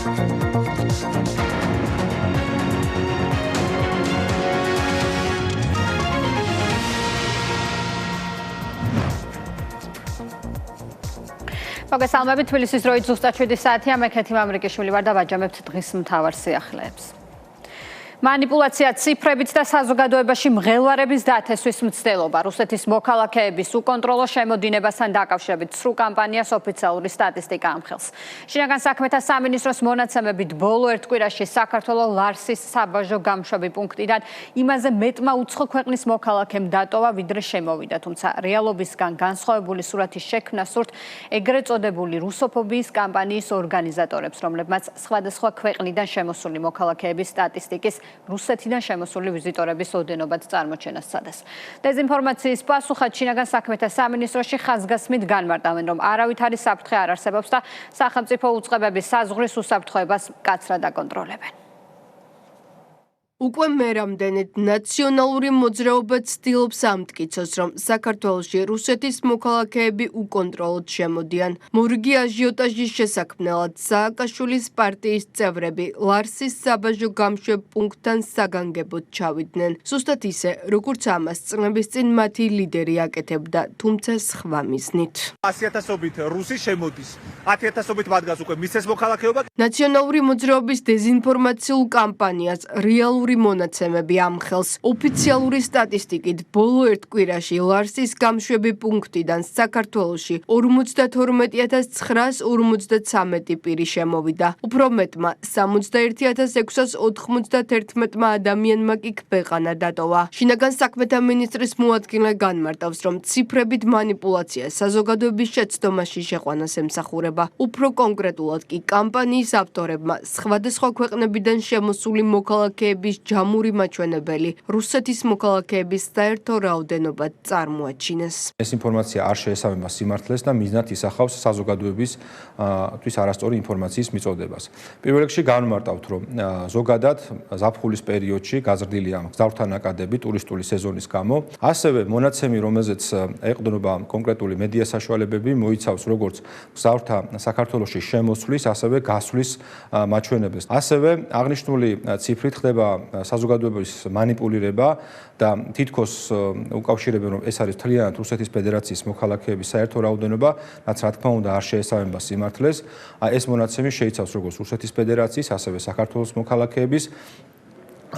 მოგესალმებით, თბილისის დროით ზუსტად 7 საათია, მე ქეთი მამრიკიშვილი ვარ და ვაჯამებთ დღის მთავარ სიახლეებს. მანიპულაცია ციფრებით და საზოგადოებაში მღელვარების დათესვის მცდელობა. რუსეთის მოქალაქეების უკონტროლო შემოდინებასთან დაკავშირებით სრულ კამპანიას ოფიციალური სტატისტიკა ამხელს. შინაგან საქმეთა სამინისტროს მონაცემებით ბოლო ერთ კვირაში საქართველოს ლარსის საბაჟო გამშვები პუნქტიდან იმაზე მეტმა უცხო ქვეყნის მოქალაქემ დატოვა, ვიდრე შემოვიდა, თუმცა რეალობისგან განსხვავებული სურათის შექმნა სურთ ეგრეთ წოდებული რუსოფობიის კამპანიის ორგანიზატორებს, რომლებმაც სხვადასხვა ქვეყნიდან შემოსული მოქალაქეების სტატისტიკის რუსეთიდან შემოსული ვიზიტორების ოდენობად წარმოჩენას სცადეს. დეზინფორმაციის პასუხად შინაგან საქმეთა სამინისტროში ხაზგასმით განმარტავენ, რომ არავითარი საფრთხე არ არსებობს და სახელმწიფო უწყებების საზღვრის უსაფრთხოებას მკაცრად აკონტროლებენ. უკვე მერამდენეთ ნაციონალური მოძრაობა ცდილობს ამტკიცოს, რომ საქართველოში რუსეთის მოქალაქეები უკონტროლოდ შემოდიან. მორიგი აჟიოტაჟის შესაქმნელად სააკაშვილის პარტიის წევრები ლარსის საბაჟო გამშვებ პუნქტთან საგანგებოდ ჩავიდნენ. ზუსტად ისე, როგორც ამას წლების წინ მათი ლიდერი აკეთებდა, თუმცა სხვა მიზნით. 100,000-ობით რუსი შემოდის. 10,000-ობით მათგანს უკვე მისცეს მოქალაქეობა. ნაციონალური მოძრაობის დეზინფორმაციულ კამპანიას რეალური მონაცემები ამხელს. ოფიციალური სტატისტიკით ბოლო ერთ კვირაში ლარსის გამშვები პუნქტიდან საქართველოში 52,953 პირი შემოვიდა. უფრო მეტმა 71,691 ადამიანმა კი ქვეყანა დატოვა. შინაგან საქმეთა მინისტრის მოადგილე განმარტავს, რომ ციფრებით მანიპულაცია საზოგადოების შეცდომაში შეყვანას ემსახურება. უფრო კონკრეტულად კი კამპანიის ავტორებმა სხვადასხვა ქვეყნებიდან შემოსული მოქალაქეების ჯამური მაჩვენებელი რუსეთის მოქალაქეების საერთო რაოდენობა წარმოაჩინეს. ეს ინფორმაცია არ შეესაბამება სიმართლეს და მიზნად ისახავს საზოგადოების თვის არასწორი ინფორმაციის მიწოდებას. პირველ რიგში განმარტავთ, რომ ზოგადად ზაფხულის პერიოდში გაზრდილია მგზავრთა ნაკადები ტურისტული სეზონის გამო. ასევე მონაცემი, რომელზეც ეყრდნობა კონკრეტული მედია საშუალებები, მოიცავს როგორც მგზავრთა საქართველოში შემოსვლის, ასევე გასვლის მაჩვენებელს. ასევე აღნიშნული ციფრით ხდება საზოგადოების მანიპულირება და თითქოს უკავშირებენ, რომ ეს არის მთლიანად რუსეთის ფედერაციის მოქალაქეების საერთო რაოდენობა, რაც რა თქმა უნდა არ შეესაბამება სიმართლეს. ეს მონაცემი შეიცავს როგორც რუსეთის ფედერაციის, ასევე საქართველოს მოქალაქეების,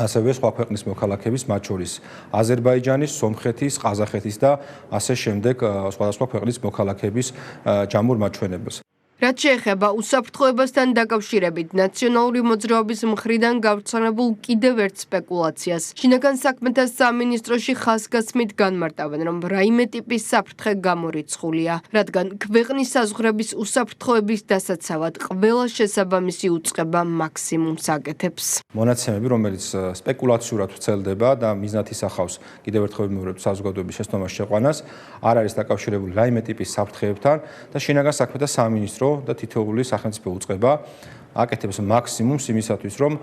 ასევე სხვა ქვეყნის მოქალაქეების, მათ შორის აზერბაიჯანის, სომხეთის, ყაზახეთის და ასე შემდეგ სხვადასხვა ქვეყნის მოქალაქეების ჯამურ მაჩვენებელს. რაც შეეხება უსაფრთხოებასთან დაკავშირებით ნაციონალური მოძრაობის მხრიდან გავრცელებულ კიდევ ერთ სპეკულაციას. შინაგან საქმეთა სამინისტროში ხაზგასმით განმარტავენ, რომ რაიმე ტიპის საფრთხე გამორიცხულია, რადგან ქვეყნის საზღვრების უსაფრთხოების დასაცავად ყველა შესაბამისი უწყება მაქსიმუმს აკეთებს. მონაცემები, რომელიც სპეკულაციურად ვრცელდება და მიზნად ისახავს კიდევ ერთხელ ვიმეორებ საზოგადოების შეცდომაში შეყვანას, არ არის დაკავშირებული რაიმე ტიპის საფრთხეებთან და შინაგან საქმეთა სამინისტრო და თითოეული სახელმწიფო უწყება აკეთებს მაქსიმუმს იმისათვის, რომ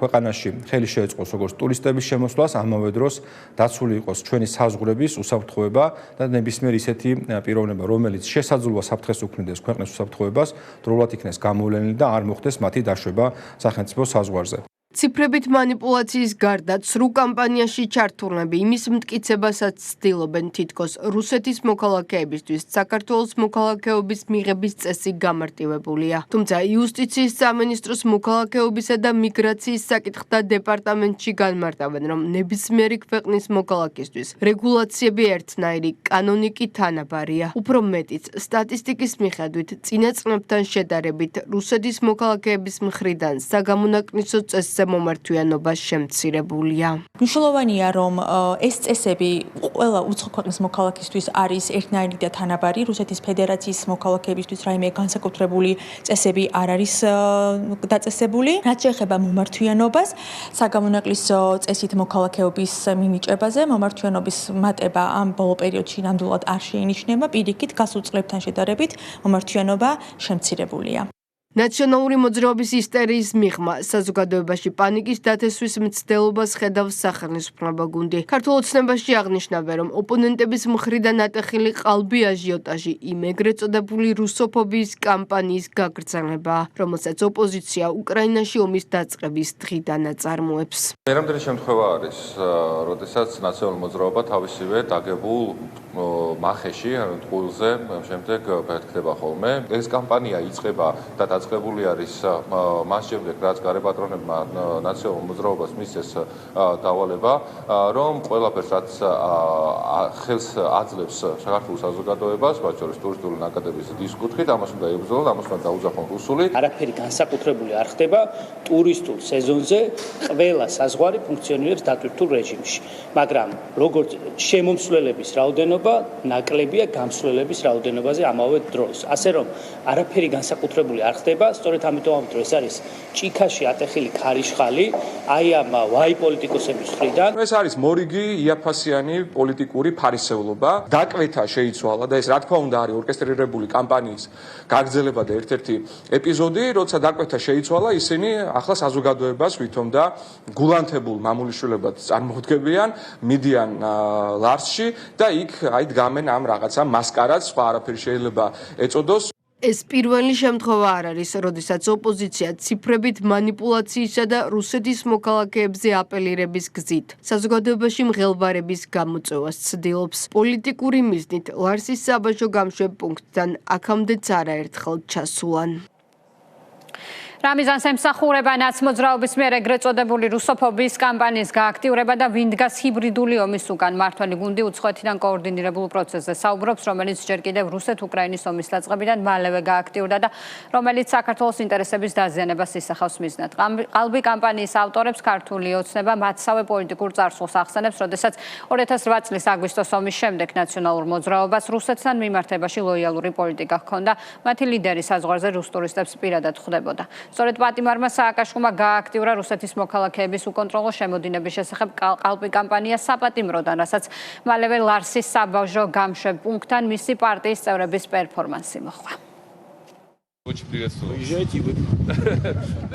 ქვეყანაში ხელი შეეწყოს როგორც ტურისტების შემოსვლას, ამავე დროს დაცული იყოს ჩვენი საზღვრების უსაფრთხოება და ნებისმიერ ისეთი პიროვნება, რომელიც შესაძლოა საფრთხეს უქმნიდეს ქვეყნის უსაფრთხოებას, დროულად იქნეს გამოვლენილი და არ მოხდეს მათი დაშვება სახელმწიფო საზღვარზე. ციფრებით მანიპულაციის გარდა სრულ კამპანიაში ჩართულნები იმის მტკიცებასაც ცდილობენ თითქოს რუსეთის მოქალაქეებისთვის საქართველოს მოქალაქეობის მიღების წესი გამარტივებულია. თუმცა იუსტიციის სამინისტროს მოქალაქეობისა და მიგრაციის საკითხთა დეპარტამენტში განმარტავენ, რომ ნებისმიერი ქვეყნის მოქალაქისთვის რეგულაციები ერთნაირი კანონიკი თანაბარია. უფრო მეტიც, სტატისტიკის მიხედვით წინა წლებთან შედარებით რუსეთის მოქალაქეების მხრიდან საგამონაკნისო წესზე მომართვიანობა შემცირებულია. მნიშვნელოვანია, რომ ეს წესები ყველა უცხო ქვეყნის მოქალაქისთვის არის ერთნაირი და თანაბარი. რუსეთის ფედერაციის მოქალაქეებისთვის რაიმე განსაკუთრებული წესები არ არის დაწესებული. რაც შეეხება მომართვიანობას, საგამონაკლისო წესით მოქალაქეობის მინიჭებაზე, მომართვიანობის მატება ამ ბოლო პერიოდში ნამდვილად არ შეინიშნება. პირიქით, გასულ წლებთან შედარებით მომართვიანობა შემცირებულია. ნაციონალური მოძრაობის ისტერიის მიღმა საზოგადოებაში პანიკის დათესვის მცდელობას ხედავს სახელმწიფო გუნდი. ქართულ ოცნებაში აღნიშნავენ, რომ ოპონენტების მხრიდან ატეხილი ყალბი აჟიოტაჟი იმ ეგრეთ წოდებული რუსოფობიის კამპანიის გაგრძელებაა, რომელსაც ოპოზიცია უკრაინაში ომის დაწყების დღიდან აწარმოებს. Რამდენი შემთხვევა არის, როდესაც ნაციონალური მოძრაობა თავისივე დაგებულ მახეში, ტყუილზე, შემდეგ ფეთქდება ხოლმე. ეს კამპანია იწყება და დაწყებული არის მას შემდეგ, რაც გარებატრონებმა ნაციონალურ მოძრაობას მისცეს დავალება, რომ ყველაფერს რაც ხელს აძლევს საქართველოს საზოგადოებას, მათ შორის ტურისტული ნაკადების დისკუთხით, ამას უნდა ებრძოლონ, ამას უნდა დაუძახონ რუსული. არაფერი განსაკუთრებული არ ხდება ტურისტულ სეზონზე, ყველა საზღვარი ფუნქციონირებს დატვირთულ რეჟიმში, მაგრამ როგორც შემომსვლელების რაოდენობა ნაკლებია გამსვლელების რაოდენობაზე ამავე დროს. ასე რომ არაფერი განსაკუთრებული არ ხდება, სწორედ ამიტომ ეს არის ჭიქაში ატეხილი ქარიშხალი, აი ამ ვაი პოლიტიკოსების მხრიდან. ეს არის მორიგი იაფასიანი პოლიტიკური ფარისევლობა. დაკვეთა შეიცვალა და ეს რა თქმა უნდა არის ორკესტრირებული კამპანიის გაგრძელება და ერთ-ერთი ეპიზოდი, როცა დაკვეთა შეიცვალა, ისინი ახლა საზოგადოებას ვითომ და გულანთებულ მამულიშვილებად წარმოუდგებიან, მიდიან ლარსში და იქ აი დგამენ ამ რაღაცა მასკარადს, სხვა არაფერი შეიძლება ეწოდოს. ეს პირველი შემთხვევა არ არის, როდესაც ოპოზიცია ციფრებით манипуляციისა და რუსეთის მოქალაქეებზე აპელირების გზით საზოგადოებაში მღელვარების გამოწვევას ცდილობს. პოლიტიკური მიზნით ლარსის საბაჟო გამშვებ პუნქტთან აქამდეც არაერთხელ ჩასულან. რამიზანს ემსახურება ნაცმოძრაობის მიერ ეგრეთ წოდებული რუსოფობიის კამპანიის გააქტიურება და ვინ დგას ჰიბრიდული ომის უკან. მმართველი გუნდი უცხოეთიდან კოორდინირებულ პროცესზე საუბრობს, რომელიც ჯერ კიდევ რუსეთ-უკრაინის ომის დაწყებიდან მალევე გააქტიურდა და რომელიც საქართველოს ინტერესების დაზიანებას ისახავს მიზნად. ყალბი კამპანიის ავტორებს ქართული ოცნება მათსავე პოლიტიკურ წარსულს ახსენებს, როდესაც 2008 წლის აგვისტოს ომის შემდეგ ნაციონალურ მოძრაობას რუსეთთან მიმართებაში ლოიალური პოლიტიკა ჰქონდა, მათი ლიდერი საზღვარზე რუს ტურისტებს პირადად ხვდებოდა. სწორედ პატიმარმა სააკაშვილმა გააქტიურა რუსეთის მოქალაქეების უკონტროლო შემოდინების შესახებ ყალბი კამპანია საპატიმროდან, რასაც მალევე ლარსის საბაჟო გამშვებ პუნქტთან მისი პარტიის წევრების პერფორმანსი მოჰყვა.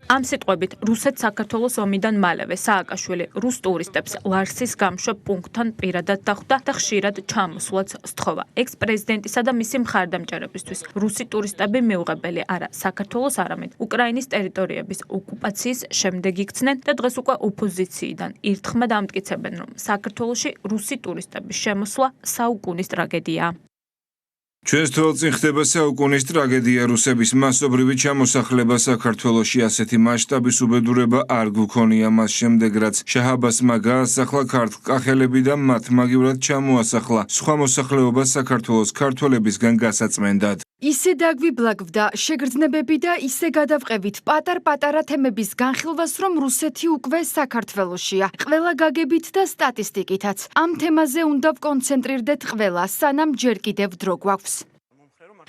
ამ სიტყვებით რუსეთ-საქართველოს ომიდან მალევე სააკაშვილი რუს ტურისტებს ლარსის გამშვებ პუნქტთან პირადად დახვდა და ხშირად ჩამოსვლაც სთხოვა. ექს-პრეზიდენტისა და მისი მხარდამჭერებისთვის რუსი ტურისტები მიუღებელი არა საქართველოს, არამედ უკრაინის ტერიტორიების ოკუპაციის შემდეგ იქცნენ და დღეს უკვე ოპოზიციიდან ერთხმად ამტკიცებენ, რომ საქართველოში რუსი ტურისტების შემოსვლა საუკუნის ტრაგედიაა. ჩვენს თვალწინ ხდება საუკუნის ტრაგედია. რუსების მასობრივი ჩამოსახლება საქართველოში ასეთი მასშტაბის უბედურება არ გვქონია მას შემდეგ, რაც შაჰაბასმა გაასახლა ქართველები და მათ მაგივრად ჩამოასახლა სხვა მოსახლეობა საქართველოს ქართველებისგან გასაწმენდად. ისე დაგვიბლაგვდა შეგრძნებები და ისე გადავყევით პატარ-პატარა თემების განხილვას, რომ რუსეთი უკვე საქართველოშია. ყველა გაგებით და სტატისტიკითაც. ამ თემაზე უნდა ვკონცენტრირდეთ ყველა, სანამ ჯერ კიდევ დრო გვაქვს.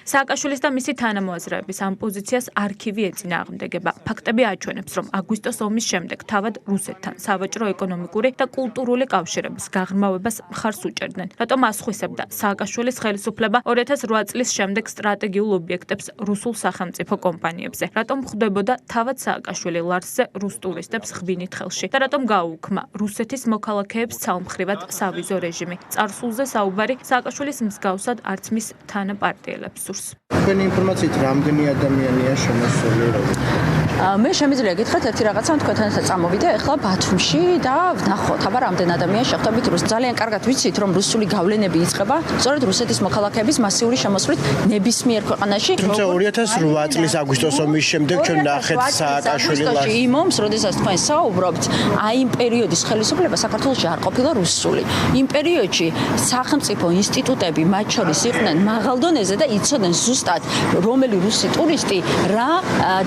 სააკაშვილის და მისი თანამოაზრეების ამ პოზიციას არქივი ეწინააღმდეგება. ფაქტები აჩვენებს, რომ აგვისტოს ომის შემდეგ თავად რუსეთთან სავაჭრო-ეკონომიკური და კულტურული კავშირების გაღრმავებას მხარს უჭერდნენ. რატომ ასხვისებდა სააკაშვილის ხელისუფლება 2008 წლის შემდეგ სტრატეგიულ ობიექტებს რუსულ სახელმწიფო კომპანიებზე? რატომ ხვდებოდა თავად სააკაშვილი ლარსზე რუს ტურისტებს ხვინით ხელში და რატომ გაუქმა რუსეთის მოქალაქეებს ცალმხრივად სავიზო რეჟიმი? წარსულზე საუბარი სააკაშვილის მსგავსად არც მის თანაპარტიელებს. თქვენი ინფორმაციით რამდენი ადამიანია შემოსული? მე შემიძლია გითხრათ ერთი რაღაცა, თქვენთან ერთად წამოვიდე ახლა ბათუმში და ვნახოთ, აბა რამდენ ადამიანს შეხვდებით რუს. ძალიან კარგად ვიცით, რომ რუსული გავლენები იწყება სწორედ რუსეთის მოქალაქეების მასიური შემოსვლით ნებისმიერ ქვეყანაში. თუმცა 2008 წლის აგვისტოს ომის შემდეგ ჩვენ ნახეთ სააკაშვილი ლარსში იმ ომს, როდესაც თქვენ საუბრობთ, აი იმ პერიოდის ხელისუფლება საქართველოში არ ყოფილა რუსული. იმ პერიოდში სახელმწიფო ინსტიტუტები მათ შორის იყვნენ მაღალ დონეზე და იცოდნენ ზუსტად რომელი რუსი ტურისტი რა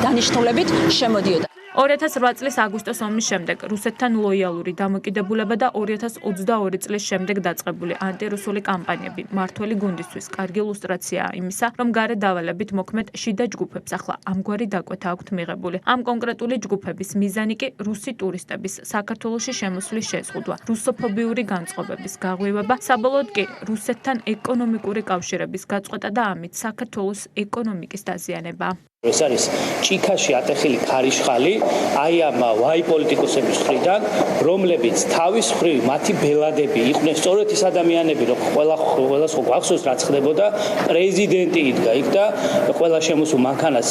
დანიშნულებით შემოდიოდა. 2008 წლის აგვისტოს ომის შემდეგ რუსეთთან ლოიალური დამოკიდებულება და 2022 წლის შემდეგ დაწყებული ანტირუსული კამპანიები მმართველი გუნდისთვის კარგი ილუსტრაციაა იმისა, რომ გარე დავალებით მოქმედ შიდა ჯგუფებს ახლა ამგვარი დაკვეთა აქვთ მიღებული. ამ კონკრეტული ჯგუფების მიზანი კი რუსი ტურისტების საქართველოში შემოსვლის შეზღუდვა, რუსოფობიური განწყობების გაღვივება, საბოლოოდ კი რუსეთთან ეკონომიკური კავშირების გაწყვეტა და ამით საქართველოს ეკონომიკის დაზიანება. ეს არის ჭიქაში ატეხილი ქარიშხალი აი ამ ვაი პოლიტიკოსების მხრიდან, რომლებიც თავის მხრივ მათი ბელადები იყვნენ სწორედ ის ადამიანები, რომ ყველას ხო გვახსოვს რაც ხდებოდა, პრეზიდენტი იდგა იქ და ყველა შემოსულ მანქანას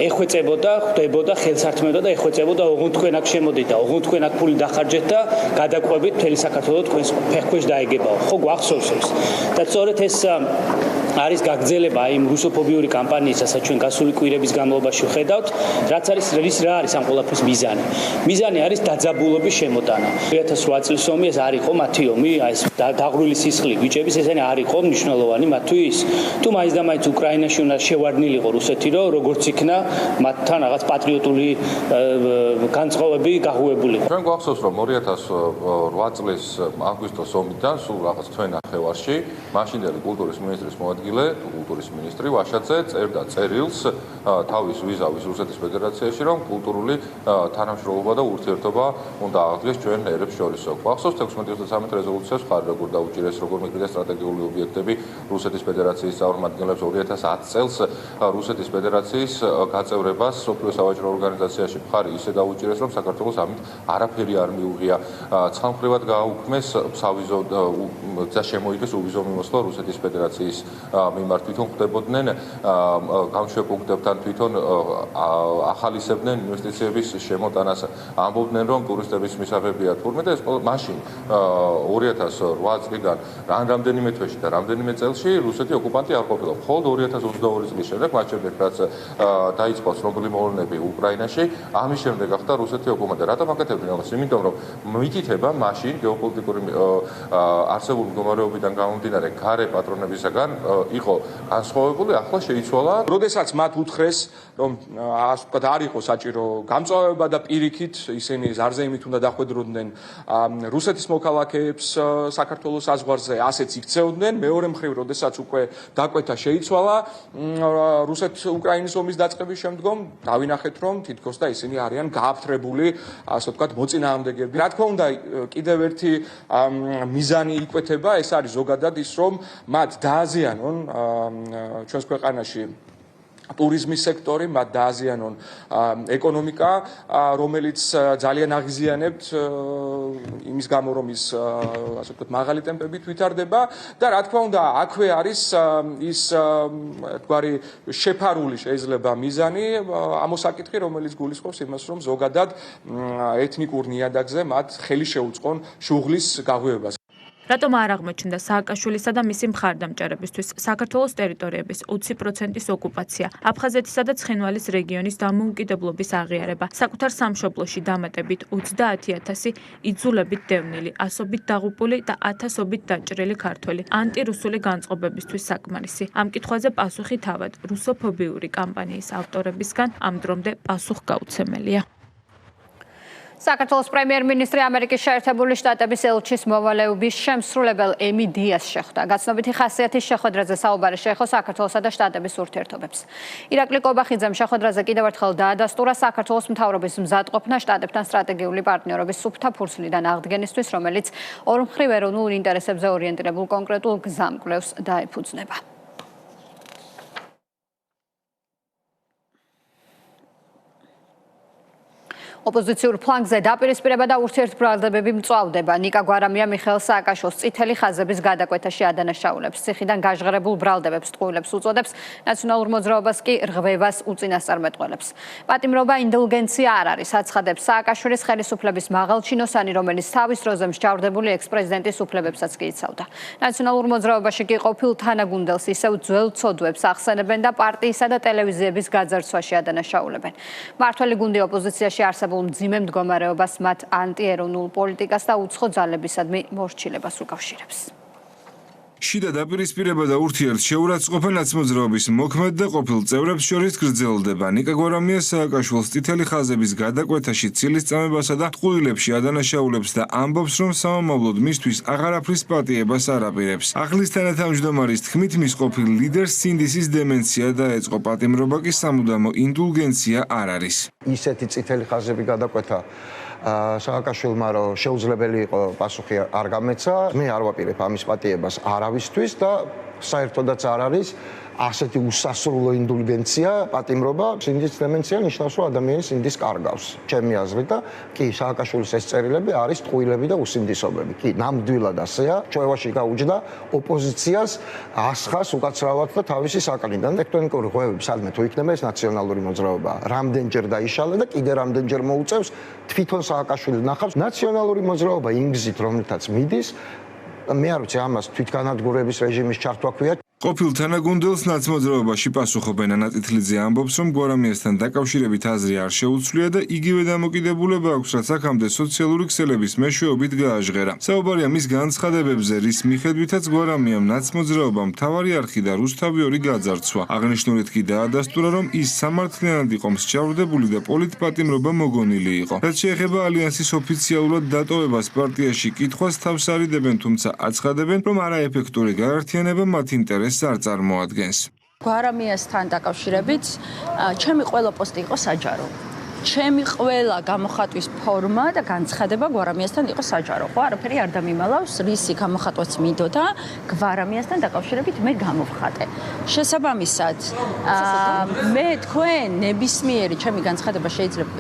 ეხვეწებოდა, ხვდებოდა, ხელს ართმევდა და ეხვეწებოდა, ოღონდ თქვენ აქ შემოდით და ოღონდ თქვენ აქ ფული დახარჯეთ და გადაყვებით მთელი საქართველოს თქვენს ფეხქვეშ დაეგებაო. ხო გვახსოვს ეს. და სწორედ ეს არის გაგრძელება აი იმ რუსოფობიური კამპანიის, რასაც ჩვენ გასული კვირების განმავლობაში ვხედავთ, რაც არის რა არის ამ ყველაფრის მიზანი. მიზანი არის დაძაბულობის შემოტანა. 2008 წლის ომი ეს არ იყო მათი ომი, აი ეს დაღვრილი სისხლი ბიჭების ესენი არ იყო მნიშვნელოვანი მათთვის. თუ მაინც და მაინც უკრაინაში უნდა შევარდნილიყო რუსეთი, რომ როგორც იქნა მათთან რაღაც პატრიოტული განწყობები გაღუებული. ჩვენ გვახსოვს, რომ 2008 წლის აგვისტოს ომიდან სულ რაღაც თვე ნახევარში მაშინდელი კულტურის მინისტრის მოადგილე, კულტურის მინისტრი ვაშაძე წერდა წერილს თავის ვიზავის რუსეთის ფედერაციაში, რომ კულტურული თანამშრომლობა და ურთიერთობა უნდა აღდგეს ჩვენ ერებს შორისო. გვახსოვს 16-23 რეზოლუციას ხარ როგორ დაუჭირეს, როგორ მიყიდა სტრატეგიული ობიექტები რუსეთის ფედერაციის წარმომადგენლებს 2010 წელს რუსეთის ფედერაციის გაწევრებას სოფლიო სავაჭრო ორგანიზაციაში მხარი ისე დაუჭირეს, რომ საქართველოს ამით არაფერი არ მიუღია. ცალმხრივად გააუქმეს სავიზო და შემოიღეს უვიზო მიმოსვლა რუსეთის ფედერაციის მიმართ. თვითონ ხდებოდნენ გამშვებ პუნქტებთან თვითონ ახალისებდნენ ინვესტიციების შემოტანას, ამბობდნენ, რომ ტურისტების მისაღებია თურმე და ეს მაშინ 2008 წლიდან რამდენიმე თვეში და რამდენიმე წელში რუსეთი ოკუპანტი არ ყოფილა. მხოლოდ 2022 წლის შემდეგ, მათ შემდეგ რაც დაიწყო ცნობილი მოვლენები უკრაინაში, ამის შემდეგ გახდა რუსეთი ოკუპანტი. რატომ აკეთებდნენ ამას? იმიტომ რომ მითითება მაშინ გეოპოლიტიკური არსებული მდგომარეობიდან გამომდინარე გარე პატრონებისაგან იყო განსხვავებული, ახლა შეიცვალა. როდესაც მათ უთხრეს, რომ ასე ვთქვათ, არ იყო საჭირო გამწვავება და პირიქით ისინი ზარზეიმით უნდა დახვედროდნენ რუსეთის მოქალაქეებს საქართველოს საზღვარზე, ასეც იქცეოდნენ. მეორე მხრივ, როდესაც უკვე დაკვეთა შეიცვალა რუსეთ-უკრაინის ომის დაწყების შემდგომ, დავინახეთ, რომ თითქოს და ისინი არიან გააფთრებული, ასე ვთქვათ, მოწინააღმდეგეები. რა თქმა უნდა, კიდევ ერთი მიზანი იკვეთება, ეს არის ზოგადად ის, რომ მათ დააზიანონ ჩვენს ქვეყანაში ტურიზმის სექტორი, მათ დააზიანონ ეკონომიკა, რომელიც ძალიან აღიზიანებთ იმის გამო, რომ ის ასე ვთქვათ, მაღალი ტემპებით ვითარდება და რა თქმა უნდა, აქვე არის ის თქვარი შეფარული შეიძლება მიზანი, ამოსაკითხი, რომელიც გულისხმობს იმას, რომ ზოგადად ეთნიკურ ნიადაგზე მათ ხელი შეუწყონ შუღლის გაღვივებას. რატომ არ აღმოჩნდა სააკაშვილისა და მისი მხარდამჭერებისთვის საქართველოს ტერიტორიების 20%-ის ოკუპაცია, აფხაზეთისა და ცხინვალის რეგიონის დამოუკიდებლობის აღიარება, საკუთარ სამშობლოში დამატებით 30,000 იძულებით დევნილი, ასობით დაღუპული და ათასობით დაჭრილი ქართველი, ანტირუსული განწყობებისთვის საკმარისი. ამ კითხვაზე პასუხი თავად რუსოფობიური კამპანიის ავტორებისგან ამ დრომდე პასუხგაუცემელია. საქართველოს პრემიერ-მინისტრი ამერიკის შეერთებული შტატების ელჩის მოვალეობის შემსრულებელ ემი დიას შეხვდა. გაცნობიტი ხასიათის შეხვედრაზე საუბარი შეეხო საქართველოსა და შტატების ურთიერთობებს. ირაკლი კობახიძემ შეხვედრაზე კიდევ ერთხელ დაადასტურა საქართველოს მთავრობის მზადყოფნა შტატებთან სტრატეგიული პარტნიორობის სუფთა ფურცლიდან აღდგენისთვის, რომელიც ორმხრივ ეროვნულ ინტერესებზე ორიენტირებულ კონკრეტულ გზამკვლევს დაეფუძნება. ოპოზიციურ ფლანგზე დაპირისპირება და ურთიერთბრალდებები მწვავდება. ნიკა გვარამია მიხეილ სააკაშვილს წითელი ხაზების გადაკვეთაში ადანაშაულებს. ციხიდან გაჟღერებულ ბრალდებებს ტყუილებს უწოდებს, ნაციონალურ მოძრაობას კი რღვევას უწინასწარმეტყველებს. პატიმრობა ინდულგენცია არ არის, აცხადებს სააკაშვილის ხელისუფლების მაღალჩინოსანი, რომელიც თავის დროზე მსჯავრდებული ექს-პრეზიდენტის უფლებებსაც კი იცავდა. ნაციონალურ მოძრაობაში კი ყოფილ თანაგუნდელს ისევ ძველ ცოდვებს ახსენებენ და პარტიისა და ტელევიზიების გაძარცვაში ადანაშაულებენ. მართველი გუნდი ოპოზიციაში არსებულ მძიმე მდგომარეობას მათ ანტიეროვნულ პოლიტიკას და უცხო ძალებისადმი მორჩილებას უკავშირებს. შიდა დაპირისპირება და ურთიერთშეურაცხყოფა ნაცმოძრაობის მოქმედ და ყოფილ წევრებს შორის გრძელდება. ნიკა გვარამია სააკაშვილს წითელი ხაზების გადაკვეთაში ცილის წამებასა და ტყუილებში ადანაშაულებს და ამბობს, რომ სამომავლოდ მისთვის აღარაფრის პატიებას არ აპირებს. ახლის თანათავმჯდომარის თქმით, მის ყოფილ ლიდერს სინდისის დემენცია დაეწყო, პატიმრობა კი სამუდამო ინდულგენცია არ არის. ისეთი წითელი ხაზები გადაკვეთა სააკაშვილმა, რომ შეუძლებელი იყო პასუხი არ გამეცა. მე არ ვაპირებ ამის პატიებას არავისთვის და საერთოდაც არ არის ასეთი უსასრულო ინდულგენცია, პატიმრობა, სინდის დემენცია ნიშნავს, რომ ადამიანის სინდის კარგავს. ჩემი აზრით და კი სააკაშვილის ეს წერილები არის ტყუილები და უსინდისობები. კი, ნამდვილად ასეა. ჩვევაში გაუჯდა ოპოზიციას ასხას უკაცრავად და თავისი საკანიდან ტექტონიკური ღვევები სადმე თუ იქნება ეს ნაციონალური მოძრაობა. რამდენჯერ დაიშალა და კიდე რამდენჯერ მოუწევს თვითონ სააკაშვილი ნახავს ნაციონალური მოძრაობა ინგზით რომლითაც მიდის მე არ ვიცი ამას თვითგანადგურების რეჟიმის ჩართვა ქვია ყოფილ თანაგუნდელს ნაცმოძრაობაში პასუხობენ ანა წითლიძე ამბობს, რომ გვარამიასთან დაკავშირებით აზრი არ შეუცვლია და იგივე დამოკიდებულება აქვს, რაც აქამდე სოციალური ქსელების მეშვეობით გააჟღერა. საუბარია მის განცხადებებზე, რის მიხედვითაც გვარამიამ ნაცმოძრაობა მთავარი არხი და რუსთავი გაძარცვა. აღნიშნულით კი დაადასტურა, რომ ის სამართლიანად იყო მსჯავრდებული და პოლიტპატიმრობა მოგონილი იყო. რაც შეეხება ალიანსის ოფიციალურად დატოვებას პარტიაში კითხვას თავს არიდებენ, თუმცა აცხადებენ, რომ არაეფექტური გაერთიანება მათ ინტერესს არ წარმოადგენს. გვარამიასთან დაკავშირებით ჩემი ყველა პოსტი იყო საჯარო. ჩემი ყველა გამოხატვის ფორმა და განცხადება გვარამიასთან იყო საჯარო. ხო, არაფერი არ დამიმალავს, რისი გამოხატვაც მინდოდა, გვარამიასთან დაკავშირებით მე გამოვხატე. შესაბამისად, მე თქვენ ნებისმიერი ჩემი განცხადება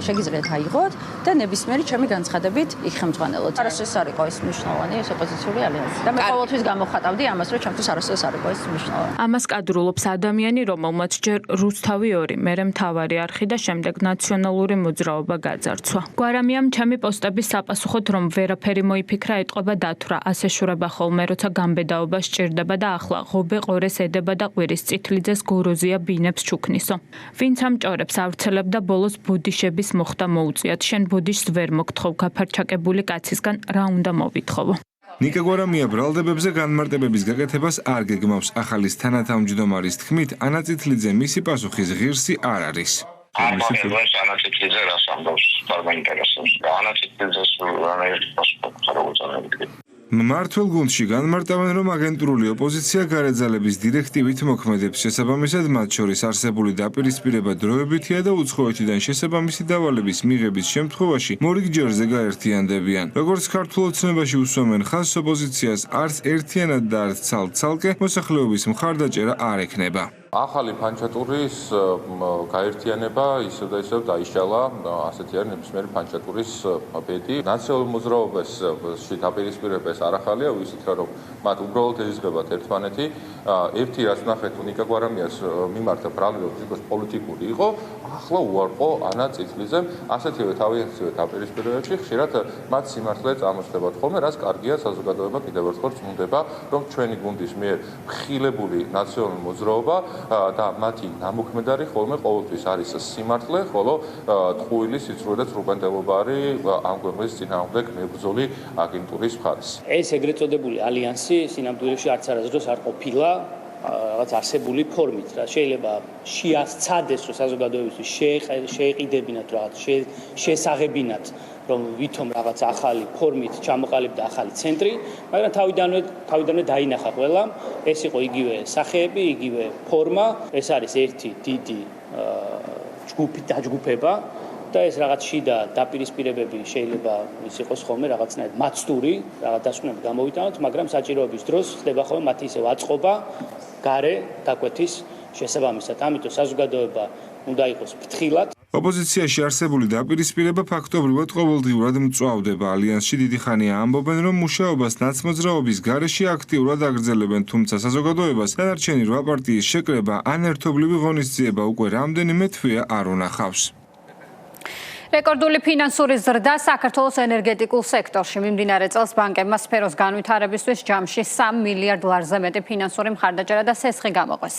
შეგიძლიათ აიღოთ და ნებისმიერი ჩემი განცხადებით იხელმძღვანელოთ. არასდროს არ იყო ეს მნიშვნელოვანი ეს ოპოზიციური ალიანსი. და მე ყოველთვის გამოხატავდი ამას, რომ ჩემთვის არასდროს არ იყო ეს მნიშვნელოვანი. ამას კადრულობს ადამიანი, რომელმაც ჯერ რუსთავი 2, მერე მთავარი არხი და შემდეგ ნაციონალური მოძრაობა გაძარცვა. გვარამიამ ჩემი პოსტების საპასუხოდ, რომ ვერაფერი მოიფიქრა, ეტყობა დათვრა, ასე შურება ხოლმე, როცა გამბედაობა სჭირდება და ახლა ღობე ყორეს ედება და ყვირის წითლიძეს გოროზია ბინებს ჩუქნისო. ვინც ამ ჭორებს ავრცელებდა, ბოლოს ბოდიშების მოხდა მოუწიათ. შენ ბოდიშს ვერ მოგთხოვ, გაფარჩაკებული კაცისგან რა უნდა მოვითხოვო. ნიკა გვარამია ბრალდებებზე განმარტებების გაკეთებას არ გეგმავს. ახალის თანათავმჯდომარის თქმით, ანა წითლიძე მისი პასუხის ღირსი არ არის. ანა წითლიძე რას ამბობს, არ მაინტერესებს. ანა წითლიძეს რანაირად პასუხობს არ უწევს. მმართველ გუნდში განმარტავენ, რომ აგენტურული ოპოზიცია გარეძალების დირექტივით მოქმედებს. შესაბამისად, მათ შორის არსებული დაპირისპირება დროებითია და უცხოეთიდან შესაბამისი დავალების მიღების შემთხვევაში მორიგჯერზე გაერთიანდებიან. როგორც ქართულ ოცნებაში უსვამენ ხაზს, ოპოზიციას არც ერთიანად და არც ცალ-ცალკე მოსახლეობის მხარდაჭერა არ ექნება. ახალი ფანჩატურის გაერთიანება ისევ და ისევ დაიშალა, ასეთი არის ნებისმიერი ფანჩატურის ბედი. ნაციონალურ მოძრაობაში დაპირისპირება არ ახალია, ვიცით რომ მათ უბრალოდ ეზიზღებათ ერთმანეთი. ერთი რაც ნახეთ ნიკა გვარამიას მიმართა ბრალდებულება თვითონ პოლიტიკური იყო, ახლა უარყო ანა წითლიძემ, ასეთივე თავიანთივე დაპირისპირებებში ხშირად მათ სიმართლე წამოწდებათ ხოლმე, რაც კარგია საზოგადოება კიდევ ერთხელ წმუნდება, რომ ჩვენი გუნდის მიერ მხილებული ნაციონალური მოძრაობა და მათი ნამოქმედარი ხოლმე ყოველთვის არის სიმართლე, ხოლო ტყუილი სიცრუე და წრუპენდელობა არის ამ ქვეყნის წინააღმდეგ მებრძოლი აგენტურის მხარეს. ეს ეგრეთ წოდებული ალიანსი სინამდვილეში არც არასდროს არ ყოფილა რაღაც არსებული ფორმით, რა შეიძლება შეასცადეს, რომ საზოგადოებისთვის შეეყიდებინათ რაღაც შესაღებინათ, რომ ვითომ რაღაც ახალი ფორმით ჩამოყალიბდა ახალი ცენტრი, მაგრამ თავიდანვე დაინახა ყველა, ეს იყო იგივე სახეები, იგივე ფორმა, ეს არის ერთი დიდი დაჯგუფება და ეს რაღაც შიდა დაპირისპირებები შეიძლება ის იყოს ხოლმე რაღაცნაირად მაცდური, რაღაც დასკვნები გამოვიტანოთ, მაგრამ საჭიროების დროს ხდება ხოლმე მათი ისევ აწყობა გარე დაკვეთის შესაბამისად. ამიტომ საზოგადოება უნდა იყოს ფრთხილად. ოპოზიციაში არსებული დაპირისპირება ფაქტობრივად ყოველდღიურად მწვავდება. ალიანსში დიდი ხანია ამბობენ, რომ მუშაობას ნაცმოძრაობის გარეშე აქტიურად აგრძელებენ, თუმცა საზოგადოებას დანარჩენი 8 პარტიის შეკრება ან ერთობლივი ღონისძიება უკვე რამდენიმე თვეა არ უნახავს. რეკორდული ფინანსური ზრდა საქართველოს ენერგეტიკულ სექტორში. მიმდინარე წელს ბანკებმა სფეროს განვითარებისთვის ჯამში 3 მილიარდ ლარზე მეტი ფინანსური მხარდაჭერა და სესხი გამოყვეს.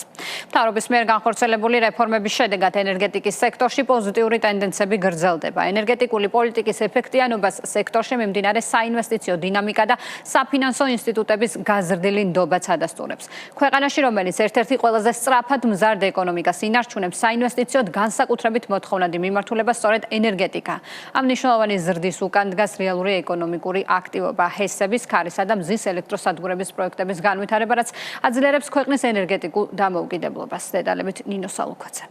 მთავრობის მიერ განხორციელებული რეფორმების შედეგად ენერგეტიკის სექტორში პოზიტიური ტენდენციები გრძელდება. ენერგეტიკული პოლიტიკის ეფექტიანობას სექტორში მიმდინარე საინვესტიციო დინამიკა და საფინანსო ინსტიტუტების გაზრდილი ნდობაც ადასტურებს. ქვეყანაში, რომელიც ერთ-ერთი ყველაზე სწრაფად მზარდ ეკონომიკას ინარჩუნებს, საინვესტიციოდ განსაკუთრებით მოთხოვნადი მიმართულება სწორედ ენერგეტიკა. ამ მნიშვნელოვანი ზრდის უკან დგას რეალური ეკონომიკური აქტივობა, ჰესების, ქარისა და მზის ელექტროსადგურების პროექტების განვითარება, რაც აძლიერებს ქვეყნის ენერგეტიკულ დამოუკიდებლობას. დეტალებით ნინო სალუქვაძე.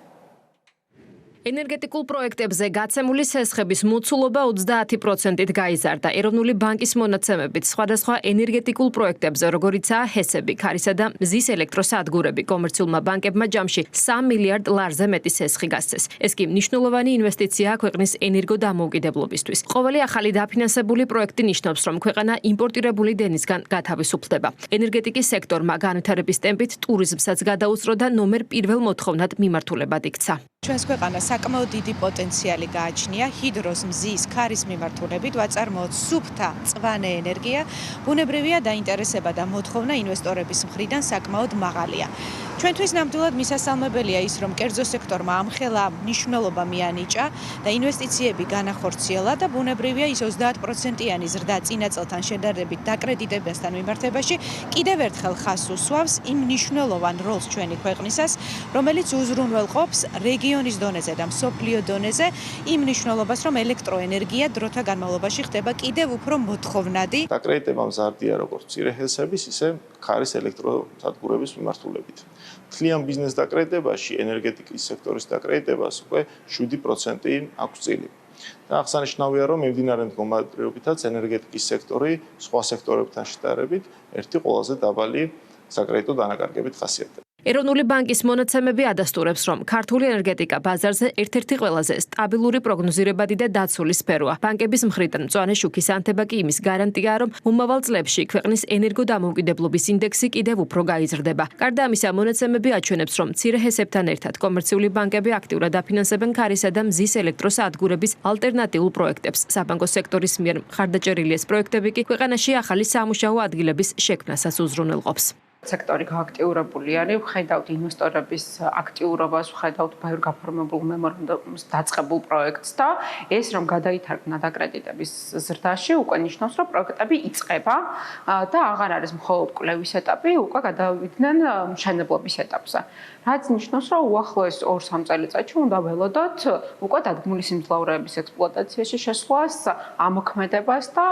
ენერგეტიკულ პროექტებზე გაცემული სესხების მოცულობა 30%-ით გაიზარდა. ეროვნული ბანკის მონაცემებით სხვადასხვა ენერგეტიკულ პროექტებზე, როგორიცაა ჰესები, ქარისა და მზის ელექტროსადგურები, კომერციულმა ბანკებმა ჯამში 3 მილიარდ ლარზე მეტი სესხი გასცეს. ეს კი მნიშვნელოვანი ინვესტიციაა ქვეყნის ენერგოდამოუკიდებლობისთვის. ყოველი ახალი დაფინანსებული პროექტი ნიშნავს, რომ ქვეყანა იმპორტირებული დენისგან გათავისუფლდება. ენერგეტიკის სექტორმა განვითარების ტემპით ტურიზმსაც გადაუსწრო და ნომერ პირველ მოთხოვნად მიმართულებად იქცა. ჩვენს ქვეყანას საკმაოდ დიდი პოტენციალი გააჩნია ჰიდროს, მზის, ქარის მიმართულებით ვაწარმოოთ სუფთა, მწვანე ენერგია. ბუნებრივია დაინტერესება და მოთხოვნა ინვესტორების მხრიდან საკმაოდ მაღალია. ჩვენთვის ნამდვილად მისასალმებელია ის, რომ კერძო სექტორმა ამხელა მნიშვნელობა მიანიჭა და ინვესტიციები განახორციელა და ბუნებრივია ის 30%-იანი ზრდა წინა წელთან შედარებით დაკრედიტებასთან მიმართებაში კიდევ ერთხელ ხაზს უსვავს იმ მნიშვნელოვან როლს ჩვენი ქვეყნისას, რომელიც უზრუნველყოფს რეგიონის დონეზე და მსოფლიო დონეზე იმ მნიშვნელობას, რომ ელექტროენერგია დროთა განმავლობაში ხდება კიდევ უფრო მოთხოვნადი. დაკრედიტება მზარდია როგორც მცირე ჰესების, ისე ქარის ელექტროსადგურების მიმართულებით. მთლიან ბიზნეს დაკრედიტებაში ენერგეტიკის სექტორის დაკრედიტებას უკვე 7% აქვს წილი. და აღსანიშნავია, რომ მიმდინარე მდგომარეობითაც ენერგეტიკის სექტორი სხვა სექტორებთან შედარებით ერთი ყველაზე დაბალი საკრედიტო დანაკარგებით ხასიათდება. ეროვნული ბანკის მონაცემები ადასტურებს, რომ ქართული ენერგეტიკა ბაზარზე ერთ-ერთი ყველაზე სტაბილური პროგნოზირებადი და დაცული სფეროა. ბანკების მხრიდან მწვანე შუქის ანთება კი იმის გარანტიაა, რომ მომავალ წლებში ქვეყნის ენერგოდამოუკიდებლობის ინდექსი კიდევ უფრო გაიზრდება. გარდა ამისა, მონაცემები აჩვენებს, რომ მცირე ჰესებთან ერთად კომერციული ბანკები აქტიურად დაფინანსებენ ქარისა და მზის ელექტროსადგურების ალტერნატიულ პროექტებს. საბანკო სექტორის მიერ მხარდაჭერილი ეს პროექტები კი ქვეყანაში ახალი სამუშაო ადგილების შექმნასაც უზრუნველყოფს. სექტორი გააქტიურებული არის, ვხედავთ ინვესტორების აქტიურობას, ვხედავთ ბევრ გაფორმებულ მემორანდუმს დაწყებულ პროექტს და ეს რომ გადაითარგმნა დაკრედიტების ზრდაში, უკვე ნიშნავს, რომ პროექტები იწყება და აღარ არის მხოლოდ კვლევის ეტაპი, უკვე გადავიდნენ მშენებლობის ეტაპზე. რაც ნიშნავს, რომ უახლოეს 2-3 წელიწადში უნდა ველოდოთ უკვე დადგმული სიმძლავრეების ექსპლუატაციაში შესვლას, ამოქმედებას და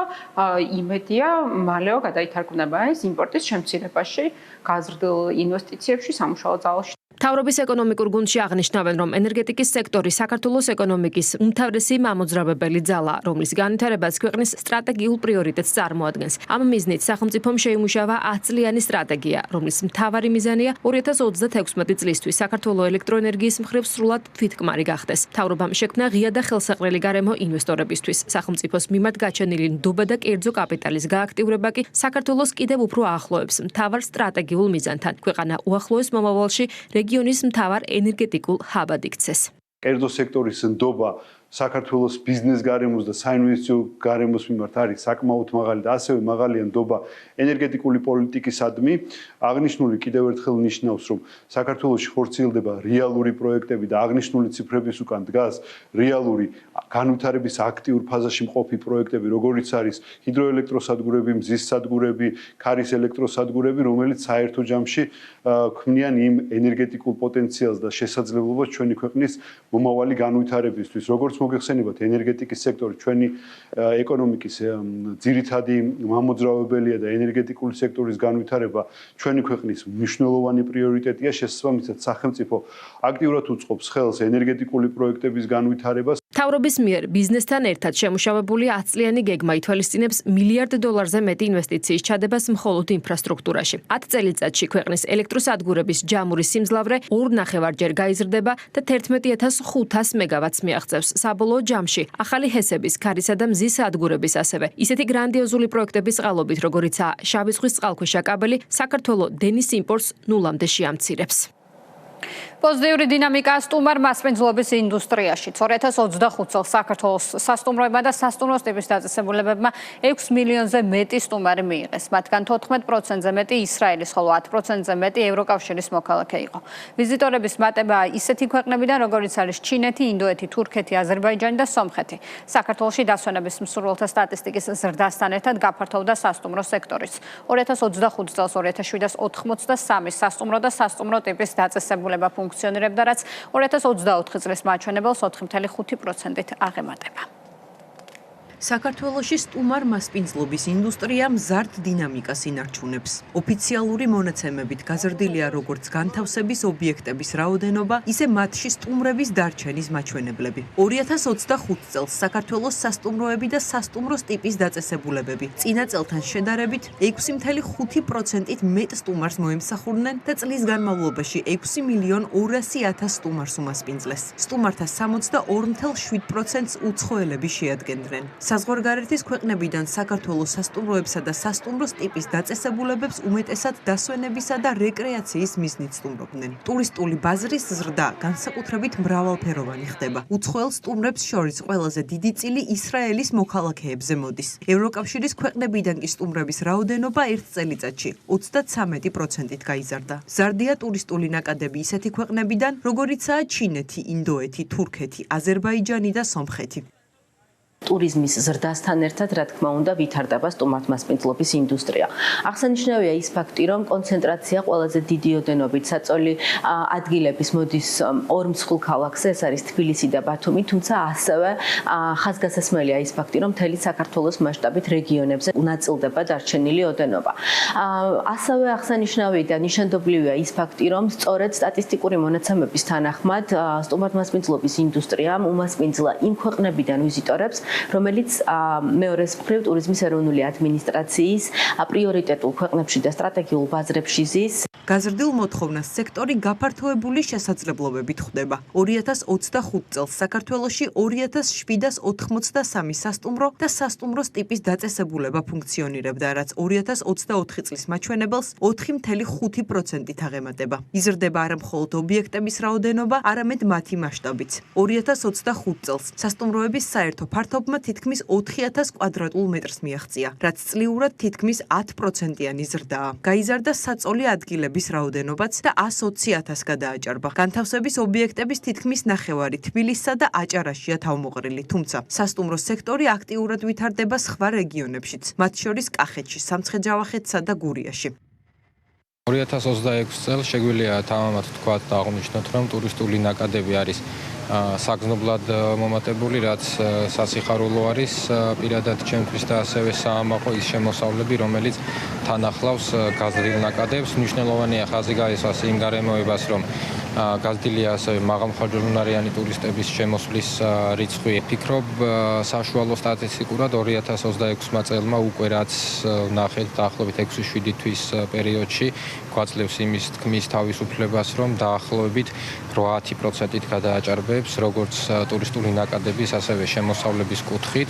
იმედია მალეო გადაითარგმნება ეს იმპორტის შემცირებაში, გაზრდილ ინვესტიციებში სამუშაო ძალაში. მთავრობის ეკონომიკურ გუნდში აღნიშნავენ, რომ ენერგეტიკის სექტორი საქართველოს ეკონომიკის უმთავრესი მამოძრავებელი ძალაა, რომლის განვითარებაც ქვეყნის სტრატეგიულ პრიორიტეტს წარმოადგენს. ამ მიზნით სახელმწიფომ შეიმუშავა 10 წლიანი სტრატეგია, რომლის მთავარი მიზანია 2036 წლისთვის საქართველოს ელექტროენერგიის მხრივ სრულად თვითკმარი გახდეს. მთავრობამ შექმნა ღია და ხელსაყრელი გარემო ინვესტორებისთვის. სახელმწიფოს მიმართ გაჩენილი ნდობა და კერძო კაპიტალის გააქტიურება კი საქართველოს კიდევ უფრო აახლოებს მთავარ სტრატეგიულ მიზანთან. ქვეყანა უახლოეს მომავალში რეგიონის მთავარ ენერგეტიკულ ჰაბად იქცეს. კერძო სექტორის ნდობა საქართველოს ბიზნეს გარემოს და საინვესტიციო გარემოს მიმართ არის საკმაოდ მაღალი და ასევე მაღალია ნდობა ენერგეტიკული პოლიტიკისადმი. აღნიშნული კიდევ ერთხელ ნიშნავს, რომ საქართველოში ხორციელდება რეალური პროექტები და აღნიშნული ციფრების უკან დგას რეალური განვითარების აქტიურ ფაზაში მყოფი პროექტები, როგორიც არის ჰიდროელექტროსადგურები, მზის სადგურები, ქარის ელექტროსადგურები, რომელიც საერთო ჯამში ქმნიან იმ ენერგეტიკულ პოტენციალს და შესაძლებლობას ჩვენი ქვეყნის მომავალი განვითარებისთვის. როგორც მოგეხსენებათ, ენერგეტიკის სექტორი ჩვენი ეკონომიკის ძირითადი მამოძრავებელია და ენერგეტიკული სექტორის განვითარება ჩვენი ქვეყნის მნიშვნელოვანი პრიორიტეტია. შესაბამისად, სახელმწიფო აქტიურად უწყობს ხელს ენერგეტიკული პროექტების განვითარებას. მთავრობის მიერ ბიზნესთან ერთად შემუშავებული 10 წლიანი გეგმა ითვალისწინებს $1 მილიარდ მეტი ინვესტიციის ჩადებას მხოლოდ ინფრასტრუქტურაში. 10 წელიწადში ქვეყნის ელექტროსადგურების ჯამური სიმძლავრე 2.5-ჯერ გაიზრდება და 11,500 მეგავატს მიაღწევს. საბოლოო ჯამში ახალი ჰესების, ქარისა და მზის სადგურების ასევე ისეთი გრანდიოზული პროექტების წყალობით, როგორიცაა შავი ზღვის წყალქვეშა კაბელი, საქართველოს დენის იმპორტს ნულამდე შეამცირებს. პოზიტიური დინამიკა სტუმარ მასპინძლობის ინდუსტრიაში. 2025 წელს საქართველოს სასტუმროებმა და სასტუმროს ტიპის დაწესებულებებმა 6 მილიონზე მეტი სტუმარი მიიღეს. მათგან 14%-ზე მეტი ისრაელის, ხოლო 10%-ზე მეტი ევროკავშირის მოქალაქე იყო. ვიზიტორების მატება ისეთი ქვეყნებიდან, როგორიც არის ჩინეთი, ინდოეთი, თურქეთი, აზერბაიჯანი და სომხეთი. საქართველოში დასვენების მსურველთა სტატისტიკის ზრდასთან ერთად გაფართოვდა სასტუმრო სექტორიც. 2025 წელს 2783 სასტუმრო და სასტუმრო ტიპის დაწესებულება ფუნქციონირებდა, რაც 2024 წლის მაჩვენებელს 4.5%-ით აღემატება. საქართველოში სტუმარ მასპინძლობის ინდუსტრია მზარდ დინამიკას ინარჩუნებს. ოფიციალური მონაცემებით გაზრდილია როგორც განთავსების ობიექტების რაოდენობა, ისე მათში სტუმრების დარჩენის მაჩვენებლები. 2025 წელს საქართველოს სასტუმროები და სასტუმროს ტიპის დაწესებულებები წინა წელთან შედარებით 6.5%-ით მეტ სტუმარს მოემსახურნენ და წლის განმავლობაში 6.200.000 სტუმარს უმასპინძლეს. სტუმართა 62.7%-ს უცხოელები შეადგენდნენ. საზღვარგარეთის ქვეყნებიდან საქართველოს სასტუმროებსა და სასტუმროს ტიპის დაწესებულებებს უმეტესად დასვენებისა და რეკრეაციის მიზნით სტუმრობდნენ. ტურისტული ბაზრის ზრდა განსაკუთრებით მრავალფეროვანი ხდება. უცხოელ სტუმრებს შორის ყველაზე დიდი წილი ისრაელის მოქალაქეებზე მოდის. ევროკავშირის ქვეყნებიდან კი სტუმრების რაოდენობა ერთ წელიწადში 33%-ით გაიზარდა. ზარდია ტურისტული ნაკადები ისეთი ქვეყნებიდან, როგორიცაა ჩინეთი, ინდოეთი, თურქეთი, აზერბაიჯანი და სომხეთი. ტურიზმის ზრდასთან ერთად, რა თქმა უნდა, ვითარდება სტუმართმასპინძლობის ინდუსტრია. აღსანიშნავია ის ფაქტი, რომ კონცენტრაცია ყველაზე დიდი ოდენობით საწოლი ადგილების მოდის ორ მსხვილ ქალაქზე, ეს არის თბილისი და ბათუმი, თუმცა ასევე ხაზგასასმელია ის ფაქტი, რომ მთელი საქართველოს მასშტაბით რეგიონებზე ნაწილდება დარჩენილი ოდენობა. ასევე აღსანიშნავია და ნიშანდობლივია ის ფაქტი, რომ სწორედ სტატისტიკური მონაცემების თანახმად სტუმართმასპინძლობის ინდუსტრიამ უმასპინძლა იმ ქვეყნებიდან ვიზიტორებს, რომელიც მეორეს მხრივ ტურიზმის ეროვნული ადმინისტრაციის პრიორიტეტულ ქვეყნებში და სტრატეგიულ ბაზრებში ზის. გაზრდილ მოთხოვნას სექტორი გაფართოებული შესაძლებლობებით ხვდება. 2025 წელს საქართველოში 2783 სასტუმრო და სასტუმროს ტიპის დაწესებულება ფუნქციონირებდა, რაც 2024 წლის მაჩვენებელს 4.5%-ით აღემატება. იზრდება არა მხოლოდ ობიექტების რაოდენობა, არამედ მათი მასშტაბიც. 2025 წელს სასტუმროების საერთო ფართობმა თითქმის 4000 კვადრატულ მეტრს მიაღწია, რაც წლიურად თითქმის 10%-იანი ზრდაა. გაიზარდა საწოლი ადგილების რაოდენობაც და 120.000 გადააჭარბა. განთავსების ობიექტების თითქმის ნახევარი თბილისსა და აჭარაშია თავმოყრილი, თუმცა სასტუმრო სექტორი აქტიურად ვითარდება სხვა რეგიონებშიც, მათ შორის კახეთში, სამცხე-ჯავახეთსა და გურიაში. 2026 წელს შეგვიძლია თამამად თქვათ და აღვნიშნოთ, რომ ტურისტული ნაკადები არის საგზნობლად მომატებული, რაც სასიხარულო არის პირადად ჩემთვის და ასევე საამაყო ის შემოსავლები, რომელიც თან ახლავს გაზრდილ ნაკადებს. მნიშვნელოვანია ხაზი გაესვას იმ გარემოებას, რომ გაზრდილია ასევე მაღალმხარჯვაუნარიანი ტურისტების შემოსვლის რიცხვი. ფიქრობ, საშუალო სტატისტიკურად 2026 წელმა უკვე რაც ნახეთ დაახლოებით 6-7 თვის პერიოდში გვაძლევს იმის თქმის თავისუფლებას, რომ დაახლოებით 80%-ით გადააჭარბებს როგორც ტურისტული ნაკადების, ასევე შემოსავლების კუთხით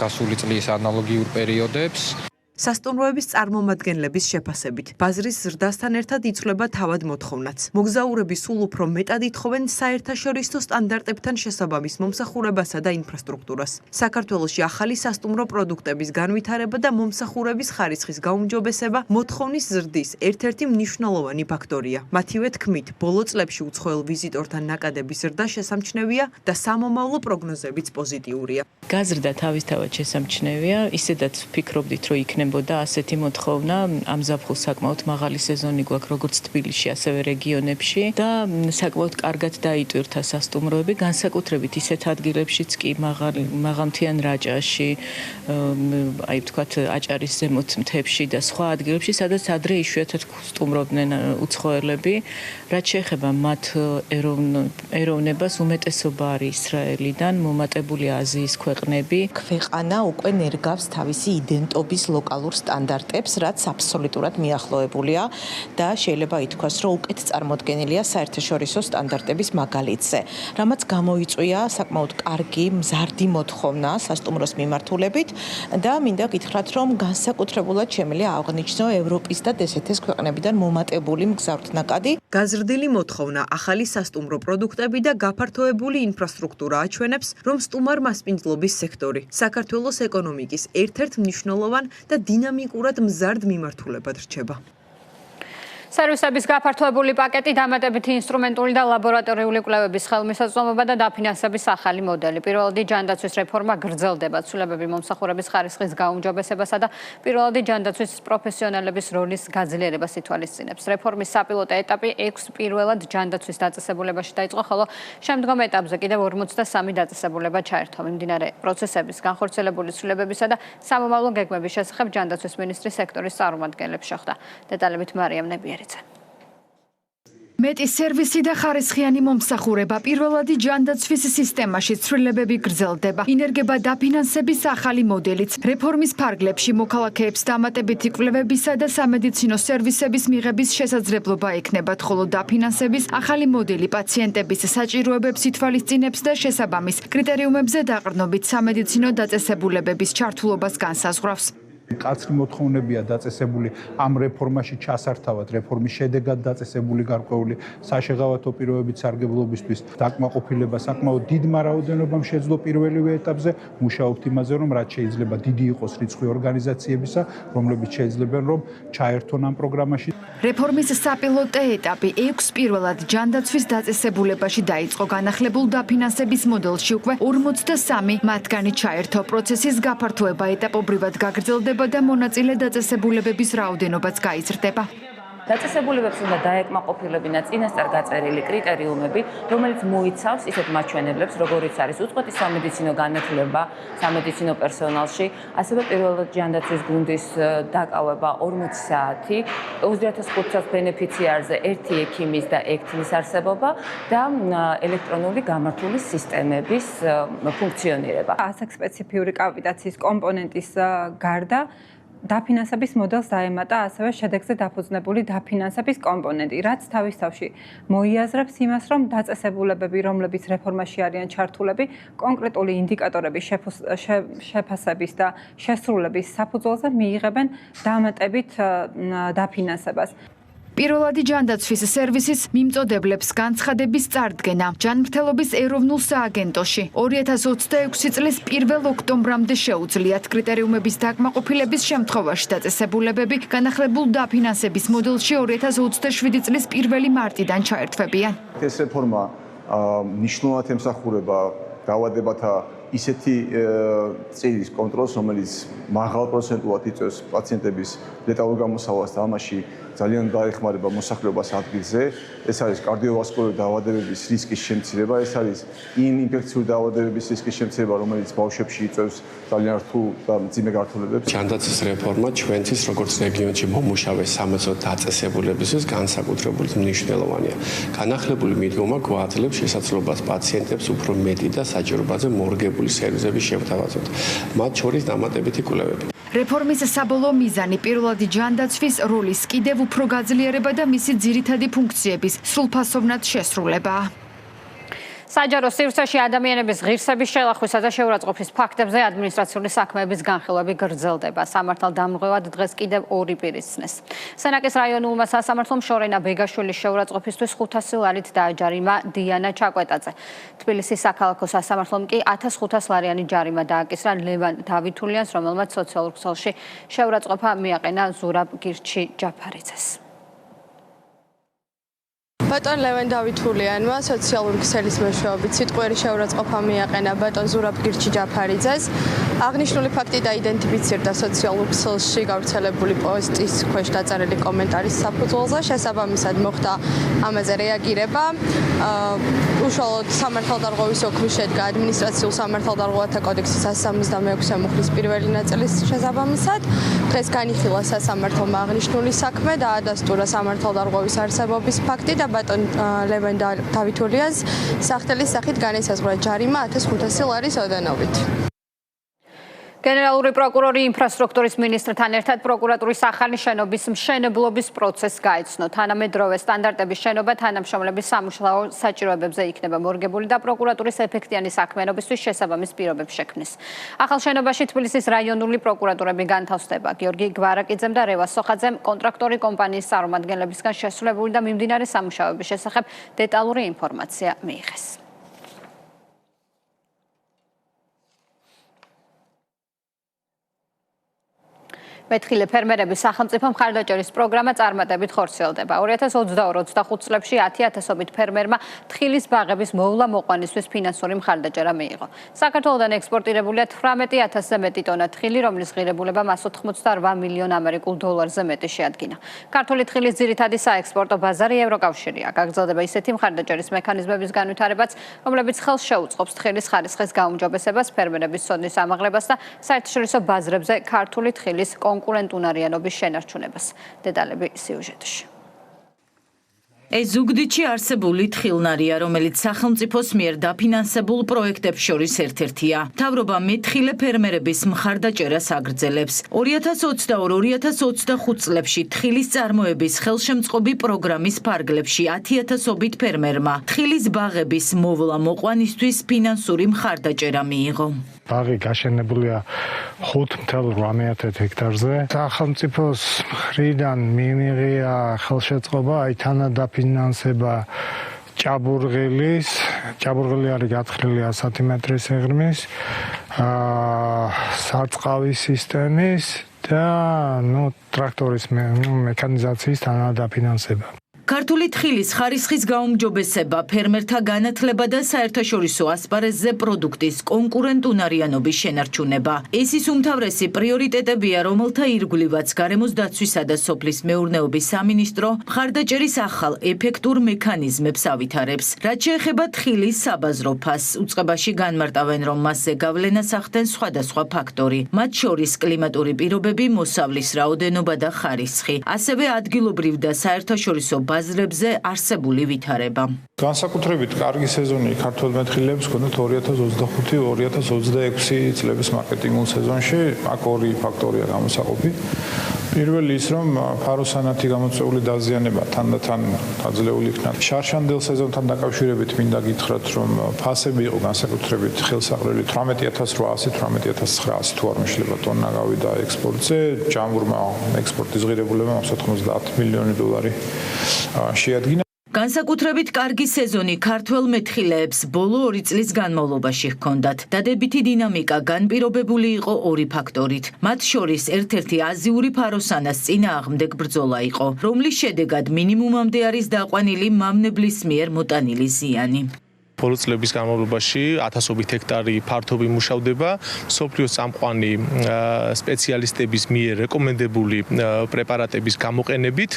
გასული წლის ანალოგიურ პერიოდებს. სასტუმროების წარმომადგენლების შეფასებით, ბაზრის ზრდასთან ერთად იცვლება თავად მოთხოვნაც. მოგზაურები სულ უფრო მეტად ითხოვენ საერთაშორისო სტანდარტებთან შესაბამის მომსახურებასა და ინფრასტრუქტურას. საქართველოში ახალი სასტუმრო პროდუქტების განვითარება და მომსახურების ხარისხის გაუმჯობესება მოთხოვნის ზრდის ერთ-ერთი მნიშვნელოვანი ფაქტორია. მათივე თქმით, ბოლო წლებში უცხოელ ვიზიტორთა ნაკადების ზრდა შესამჩნევია და სამომავლო პროგნოზებიც პოზიტიურია. გაზრდა თავისთავად შესამჩნევია, ისედაც ვფიქრობდით, რომ იქნებოდა ასეთი მოთხოვნა. ამ ზაფხულს საკმაოდ მაღალი სეზონი გვაქვს როგორც თბილისში, ასევე რეგიონებში და საკმაოდ კარგად დაიტვირთა სასტუმროები, განსაკუთრებით ისეთ ადგილებშიც კი მაღალმთიან რაჭაში, აი ვთქვათ აჭარის ზემოთ მთებში და სხვა ადგილებში, სადაც ადრე იშვიათად სტუმრობდნენ უცხოელები. რაც შეეხება მათ ეროვნებას, უმეტესობა არის ისრაელიდან, მომატებული აზიის ქვეყნები. ქვეყანა უკვე ნერგავს თავისი იდენტობის ლოკალურ სტანდარტებს, რაც აბსოლუტურად მიახლოებულია და შეიძლება ითქვას, რომ უკეთ წარმოდგენილია საერთაშორისო სტანდარტების მაგალითზე, რამაც გამოიწვია საკმაოდ კარგი მზარდი მოთხოვნა სასტუმროს მიმართულებით და მინდა გითხრათ, რომ განსაკუთრებულად შემიძლია აღნიშნო ევროპის და დსთ-ს ქვეყნებიდან მომატებული მგზავრთნაკადი. გაზრდილი მოთხოვნა, ახალი სასტუმრო პროდუქტები და გაფართოებული ინფრასტრუქტურა აჩვენებს, რომ სტუმარ მასპინძლობის სექტორი საქართველოს ეკონომიკის ერთ-ერთ მნიშვნელოვან და დინამიკურად მზარდ მიმართულებად რჩება. სერვისების გაფართოებული პაკეტი, დამატებითი ინსტრუმენტული და ლაბორატორიული კვლევების ხელმისაწვდომობა და დაფინანსების ახალი მოდელი. პირველადი ჯანდაცვის რეფორმა გრძელდება, ცვლილებები მომსახურების ხარისხის გაუმჯობესებასა და პირველადი ჯანდაცვის პროფესიონალების როლის გაძლიერებას ითვალისწინებს. რეფორმის საპილოტო ეტაპი 6 პირველად ჯანდაცვის დაწესებულებაში დაიწყო, ხოლო შემდგომ ეტაპზე კიდევ 43 დაწესებულება ჩაერთო. მიმდინარე პროცესების განხორციელებული ცვლილებებისა და სამომავლო გეგმების შესახებ ჯანდაცვის მინისტრის სექტორის წარმომადგენლებს შეხვდა. დეტალებით მარიამ ნებიერიძე. მეტი სერვისი და ხარისხიანი მომსახურება პირველადი ჯანდაცვის სისტემაში ცვლილებები გრძელდება. ინერგება დაფინანსების ახალი მოდელიც. რეფორმის ფარგლებში მოქალაქეებს დამატებითი კვლევებისა და სამედიცინო სერვისების მიღების შესაძლებლობა ექნებათ, ხოლო დაფინანსების ახალი მოდელი პაციენტების საჭიროებებს ითვალისწინებს და შესაბამის კრიტერიუმებზე დაყრდნობით სამედიცინო დაწესებულებების ჩართულობას განსაზღვრავს. კაცრი მოთხოვნებია დაწესებული ამ რეფორმაში ჩასართავად, რეფორმის შედეგად დაწესებული გარკვეული საშეღავათო პირობებით სარგებლობისთვის დაკმაყოფილება საკმაოდ დიდმა რაოდენობამ შეძლო პირველივე ეტაპზე. მუშაობთ იმაზე, რომ რაც შეიძლება დიდი იყოს რიცხვი ორგანიზაციებისა, რომლებიც შეიძლებენ რომ ჩაერთონ ამ პროგრამაში. რეფორმის საპილოტო ეტაპი 6 პირველად ჯანდაცვის დაწესებულებაში დაიწყო. განახლებულ დაფინანსების მოდელში უკვე 43 მათგანი ჩაერთო. პროცესის გაფართოება ეტაპობრივად გაგრძელდება და მონაწილე დაწესებულებების რაოდენობაც გაიზრდება. დაწესებულებებს უნდა დაეკმაყოფილებინა წინასწარ გაწერილი კრიტერიუმები, რომელიც მოიცავს ისეთ მაჩვენებლებს, როგორიც არის უწყვეტი სამედიცინო განათლება სამედიცინო პერსონალში, ასევე პირველად ჯანდაცვის გუნდის დაკავება 40 საათი, 2500 ბენეფიციარზე 1 ექიმის და ექთნის არსებობა და ელექტრონული გამართული სისტემების ფუნქციონირება. ასაკ სპეციფიური კაპიტაციის კომპონენტის გარდა დაფინანსების მოდელს დაემატა ასევე შედეგზე დაფუძნებული დაფინანსების კომპონენტი, რაც თავის თავში მოიაზრებს იმას, რომ დაწესებულებები, რომლებიც რეფორმაში არიან ჩართულები, კონკრეტული ინდიკატორების შეფასების და შესრულების საფუძველზე მიიღებენ დამატებით დაფინანსებას. პირველადი ჯანდაცვის სერვისის მიმწოდებლებს განცხადების წარდგენა ჯანმრთელობის ეროვნულ სააგენტოში 2026 წლის 1 ოქტომბრამდე შეუძლიათ. კრიტერიუმების დაკმაყოფილების შემთხვევაში დაწესებულებები განახლებულ დაფინანსების მოდელში 2027 წლის 1 მარტიდან ჩაერთვებიან. ეს რეფორმა მნიშვნელოვნად ემსახურება დაავადებათა ისეთი წილის კონტროლს, რომელიც მაღალ პროცენტულად იწვევს პაციენტების ლეტალურ გამოსავალს და ამაში ძალიან დაეხმარება მოსახლეობას ადგილზე. ეს არის კარდიოვასკულური დაავადებების რისკის შემცირება, ეს არის ინფექციური დაავადებების რისკის შემცირება, რომელიც ბავშვებში იწვევს ძალიან რთულ და მძიმე გართულებებს. ჯანდაცვის რეფორმა ჩვენთვის როგორც რეგიონში მომუშავე სამედიცინო დაწესებულებისთვის განსაკუთრებით მნიშვნელოვანია. განახლებული მიდგომა გვაძლევს შესაძლებლობას პაციენტებს უფრო მეტი და საჭიროებაზე მორგებული სერვისების შემთავაზებად, მათ შორის დამატებითი კვლევები. რეფორმის საბოლოო მიზანი პირველადი ჯანდაცვის როლის კიდევ უფრო გაძლიერება და მისი ძირითადი ფუნქციების სრულფასოვნად შესრულებაა. საჯარო სივრცეში ადამიანების ღირსების შელახვისა და შეურაცხყოფის ფაქტებზე ადმინისტრაციული საქმეების განხილვები გრძელდება. სამართალდამღვევად დღეს კიდევ 2 პირი ცნეს. სენაკის რაიონულმა სასამართლომ შორენა ბეგაშვილის შეურაცხყოფისთვის 500 ლარით დააჯარიმა დიანა ჩაკვეტაძე. თბილისის საქალაქო სასამართლომ კი 1500 ლარიანი ჯარიმა დააკისრა ლევან დავითულიანს, რომელმაც სოციალურ ქსელში შეურაცხყოფა მიაყენა ზურაბ გირჩი ჯაფარიძეს. ბატონ ლევან დავითულიანმა სოციალური ქსელის მეშვეობით სიტყვიერი შეურაცხყოფა მიაყენა ბატონ ზურაბ გირჩი ჯაფარიძეს. აღნიშნული ფაქტი დაიდენტიფიცირდა სოციალურ ქსელში გავრცელებული პოსტის ქვეშ დაწერილი კომენტარის საფუძველზე. შესაბამისად მოხდა ამაზე რეაგირება. უშუალოდ სამართალდარღვევის ოქმი შედგა ადმინისტრაციულ სამართალდარღვევათა კოდექსის 166 მუხლის პირველი ნაწილის შესაბამისად. დღეს განიხილა სასამართლომ აღნიშნული საქმე და ადასტურა სამართალდარღვევის არსებობის ფაქტი და ბატონ ლევან დავითულიანს სახთელის სახით განესაზღვრა ჯარიმა 1500 ლარის ოდენობით. გენერალური პროკურორი ინფრასტრუქტურის მინისტრთან ერთად პროკურატურის ახალი შენობის მშენებლობის პროცესს გაეცნო. თანამედროვე სტანდარტების შენობა თანამშრომლების სამუშაო საჭიროებებზე იქნება მორგებული და პროკურატურის ეფექტიანი საქმიანობისთვის შესაბამის პირობებს შექმნის. ახალ შენობაში თბილისის რაიონული პროკურატურები განთავსდება. გიორგი გვარაკიძემ და რევას სოხაძემ კონტრაქტორი კომპანიის წარმომადგენლებისგან შესრულებული და მიმდინარე სამუშაოების შესახებ დეტალური ინფორმაცია მიიღეს. მეთხილე ფერმერების სახელმწიფო მხარდაჭერის პროგრამა წარმატებით ხორციელდება. 2022-25 წლებში 10,000-ობით ფერმერმა თხილის ბაღების მოვლა-მოყვანისთვის ფინანსური მხარდაჭერა მიიღო. საქართველოდან ექსპორტირებულია 18,000-ზე მეტი ტონა თხილი, რომლის ღირებულება 188 მილიონ ამერიკულ დოლარზე მეტი შეადგინა. ქართული თხილის ძირითადი საექსპორტო ბაზარი ევროკავშირია. გაგრძელდება ისეთი მხარდაჭერის მექანიზმების განვითარებაც, რომლებიც ხელს შეუწყობს თხილის ხარისხის გაუმჯობესებას, ფერმერების ცოდნის ამაღლებას და საერთაშორისო ბაზრებზე ქართული თხილის კონკურენტუნარიანობის შენარჩუნებას. დეტალები სიუჟეტში. ეს ზუგდიდში არსებული თხილნარია, რომელიც სახელმწიფოს მიერ დაფინანსებულ პროექტებს შორის ერთ-ერთია. მთავრობა მეთხილე ფერმერების მხარდაჭერას აგრძელებს. 2022-2025 წლებში თხილის წარმოების ხელშემწყობი პროგრამის ფარგლებში 10,000-ობით ფერმერმა თხილის ბაღების მოვლა-მოყვანისთვის ფინანსური მხარდაჭერა მიიღო. ბაღი გაშენებულია 5,8 ჰექტარზე. სახელმწიფოს მხრიდან მიიღია ხელშეწყობა აი თანადაფინანსება ჭაბურღილი არის გათხრილი 100 მეტრის სიღრმის, სარწყავის სისტემის და ტრაქტორის მექანიზაციის თანადაფინანსება. ქართული თხილის ხარისხის გაუმჯობესება, ფერმერთა განათლება და საერთაშორისო ასპარეზზე პროდუქტის კონკურენტუნარიანობის შენარჩუნება. ეს ის უმთავრესი პრიორიტეტებია, რომელთა ირგვლივაც გარემოს დაცვისა და სოფლის მეურნეობის სამინისტრო მხარდაჭერის ახალ ეფექტურ მექანიზმებს ავითარებს. რაც შეეხება თხილის საბაზრო ფასს, უწყებაში განმარტავენ, რომ მასზე გავლენას ახდენს სხვადასხვა ფაქტორი, მათ შორის კლიმატური პირობები, მოსავლის რაოდენობა და ხარისხი, ასევე ადგილობრივ და საერთაშორისო ბაზრებზე არსებული ვითარება. განსაკუთრებით კარგი სეზონი ქართველ მეთხილეებს ჰქონდათ 2025-2026 წლების მარკეტინგულ სეზონში. აქ ორი ფაქტორია გამოსაყოფი. პირველი ის, რომ ფაროსანათი გამოწვეული დაზიანება თანდათან დაძლეული იქნა. შარშანდელ სეზონთან დაკავშირებით მინდა გითხრათ, რომ ფასები იყო განსაკუთრებით ხელსაყრელი 18,800, 18,900 თუ არ მეშლება ტონა გავიდა ექსპორტზე. ჯამურმა ექსპორტის ღირებულება 90 მილიონი დოლარი შეადგინა. განსაკუთრებით კარგი სეზონი ქართველ მეთხილეებს ბოლო 2 წლის განმავლობაში ჰქონდათ. დადებითი დინამიკა განპირობებული იყო ორი ფაქტორით. მათ შორის ერთ-ერთი აზიური ფაროსანას წინააღმდეგ ბრძოლა იყო, რომლის შედეგად მინიმუმამდე არის დაყვანილი მავნებლის მიერ მოტანილი ზიანი. ბოლო წლების განმავლობაში 1000-ობით ჰექტარი ფართობი მუშავდება სოფლიოს წამყვანი სპეციალისტების მიერ რეკომენდებული პრეპარატების გამოყენებით.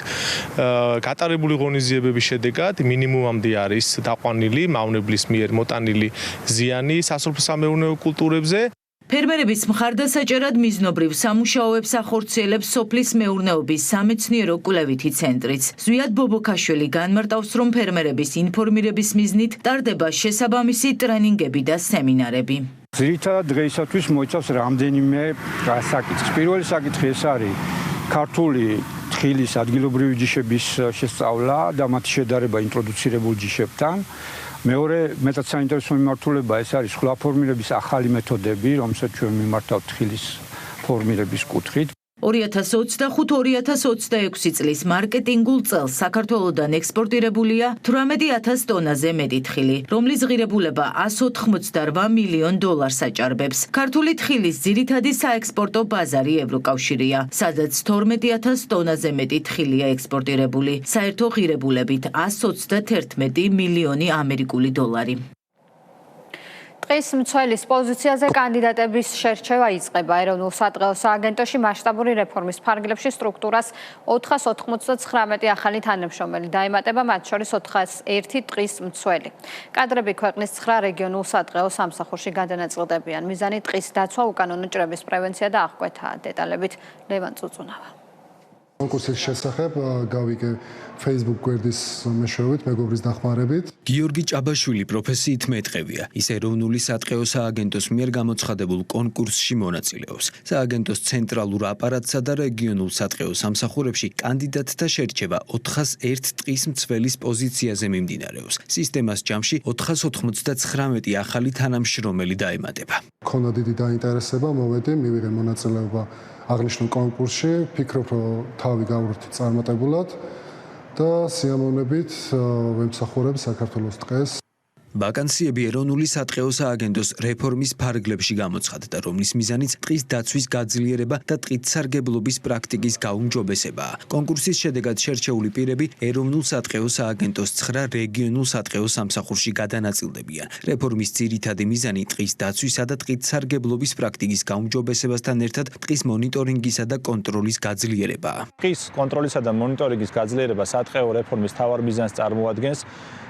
გატარებული ღონისძიებების შედეგად მინიმუმამდე არის დაყვანილი მავნებლის მიერ მოტანილი ზიანი სასოფლო-სამეურნეო კულტურებზე. ფერმერების მხარდასაჭერად მიზნობრივ სამუშაოებს ახორციელებს სოფლის მეურნეობის სამეცნიერო კვლევითი ცენტრიც. ზვიად ბობოქაშვილი განმარტავს, რომ ფერმერების ინფორმირების მიზნით ტარდება შესაბამისი ტრენინგები და სემინარები. ძირითადად დღეისათვის მოიცავს რამდენიმე საკითხს. პირველი საკითხი ეს არის ქართული თხილის ადგილობრივი ჯიშების შესწავლა და მათი შედარება ინტროდუცირებულ ჯიშებთან. მეორე მეტად საინტერესო მიმართულება ეს არის ხლაფორმირების ახალი მეთოდები, რომელსაც ჩვენ მიმართავთ თხილის ფორმირების კუთხით. 2025-2026 წლის მარკეტინგულ წელს საქართველოდან ექსპორტირებულია 18,000 ტონაზე მეტი თხილი, რომლის ღირებულება 188 მილიონ დოლარს აჭარბებს. ქართული თხილის ძირითადი საექსპორტო ბაზარი ევროკავშირია, სადაც 12,000 ტონაზე მეტი თხილია ექსპორტირებული, საერთო ღირებულებით 121 მილიონი ამერიკული დოლარი. ტყის მცველის პოზიციაზე კანდიდატების შერჩევა იწყება. ეროვნულ სადღეო სააგენტოში მასშტაბური რეფორმის ფარგლებში სტრუქტურას 499 ახალი თანამშრომელი დაემატება, მათ შორის 401 ტყის მცველი. კადრები ქვეყნის 9 რეგიონულ სადღეო სამსახურში გადანაწილდებიან. მიზანი ტყის დაცვა, უკანონო ჭრების პრევენცია და აღკვეთაა. დეტალებით ლევან წუწუნავა. კონკურსის შესახებ გავიგე Facebook გვერდის მეშვეობით, მეგობრის დახმარებით. გიორგი ჭაბაშვილი პროფესიით მეტყევია. ის ეროვნული სადღეო სააგენტოს მიერ გამოცხადებულ კონკურსში მონაწილეობს. სააგენტოს ცენტრალურ აპარატსა და რეგიონულ სადღეო სამსახურებში კანდიდატთა შერჩევა 401 ტყის მცველის პოზიციაზე მიმდინარეობს. სისტემას ჯამში 499 ახალი თანამშრომელი დაემატება. მქონდა დიდი დაინტერესება, მოვედი, მივიღე მონაწილეობა აღნიშნულ კონკურსში, ფიქრობ, რომ თავი გავვრთი წარმატებულად და სიამოვნებით ვემსახურებ საქართველოს ტყეს. ვაკანსიები ეროვნული სატყეო სააგენტოს რეფორმის ფარგლებში გამოცხადდა, რომლის მიზანიც ტყის დაცვის გაძლიერება და ტყით სარგებლობის პრაქტიკის გაუმჯობესებაა. კონკურსის შედეგად შერჩეული პირები ეროვნულ სატყეო სააგენტოს 9 რეგიონულ სატყეო სამსახურში გადანაწილდებიან. რეფორმის ძირითადი მიზანი ტყის დაცვისა და ტყით სარგებლობის პრაქტიკის გაუმჯობესებასთან ერთად ტყის მონიტორინგისა და კონტროლის გაძლიერებაა. ტყის კონტროლისა და მონიტორინგის გაძლიერება სატყეო რეფორმის მთავარ მიზანს წარმოადგენს.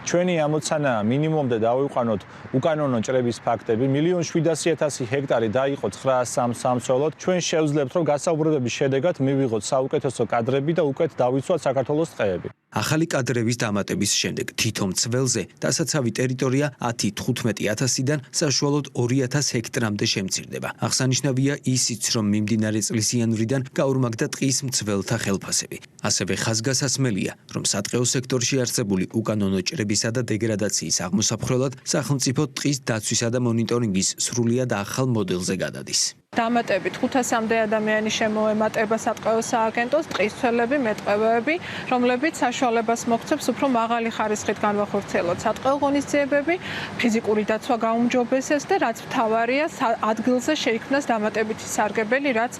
ჩვენი ამოცანა მინიმუმდე დავიყვანოთ უკანონო ჭრების ფაქტები. 1,700,000 ჰექტარი დაიყო 900 სამსხოლოდ. ჩვენ შევძლებთ, რომ გასაუბრებების შედეგად მივიღოთ საუკეთესო კადრები და უკეთ დავიცვათ საქართველოს ტყეები. ახალი კადრების დამატების შემდეგ თითო მცველზე დასაცავი ტერიტორია 10-15,000-დან საშუალოდ 2,000 ჰექტრამდე შემცირდება. აღსანიშნავია ისიც, რომ მიმდინარე წლის იანვრიდან გაორმაგდა ტყის მცველთა ხელფასები. ასევე ხაზგასასმელია, რომ სატყეო სექტორში არსებული უკანონო ჭრებისა და დეგრადაციის აღმოსაფხრელად სახელმწიფო ტყის დაცვისა და მონიტორინგის სრულიად ახალ მოდელზე გადადის. დამატებით 500-მდე ადამიანი შემოემატება სატყეო სააგენტოს ტყის ცველები, მეტყევეები, რომლებიც საშუალებას მოგცემს უფრო მაღალი ხარისხით განვახორციელოთ სატყეო ღონისძიებები, ფიზიკური დაცვა გაუმჯობესდეს და რაც მთავარია, ადგილზე შეიქმნას დამატებითი სარგებელი, რაც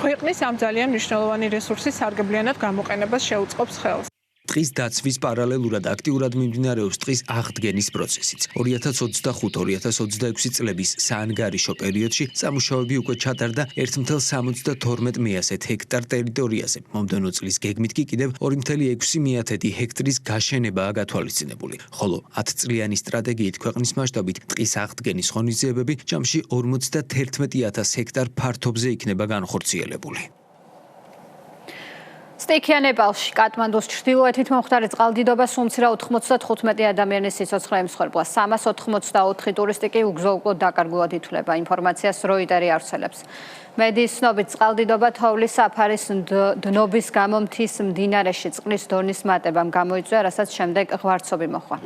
ქვეყნის ამ ძალიან მნიშვნელოვანი რესურსის სარგებლიანად გამოყენებას შეუწყობს ხელს. ტყის დაცვის პარალელურად აქტიურად მიმდინარეობს ტყის აღდგენის პროცესიც. 2025-2026 წლების საანგარიშო პერიოდში სამუშაოები უკვე ჩატარდა 1,72 მეასეთ ჰექტარ ტერიტორიაზე. მომდევნო წლის გეგმით კი კიდევ 2,6 ჰექტრის გაშენებაა გათვალისწინებული. ხოლო 10 წლიანი სტრატეგიით ქვეყნის მასშტაბით ტყის აღდგენის ღონისძიებები ჯამში 51,000 ჰექტარ ფართობზე იქნება განხორციელებული. სტიქია ნეპალში, კატმანდუს ჩრდილოეთით მომხდარი წყალდიდობა სუმცირა 95 ადამიანის სიცოცხლე ემსხვერპლა. 384 ტურისტი კი უგზო-უკვლოდ დაკარგულად ითვლება. ინფორმაციას როიტერი ავრცელებს. მედიის ცნობით წყალდიდობა თოვლის საფარის დნობის გამო მთის მდინარეში წყლის დონის მატებამ გამოიწვია, რასაც შემდეგ ღვარცობი მოჰყვა.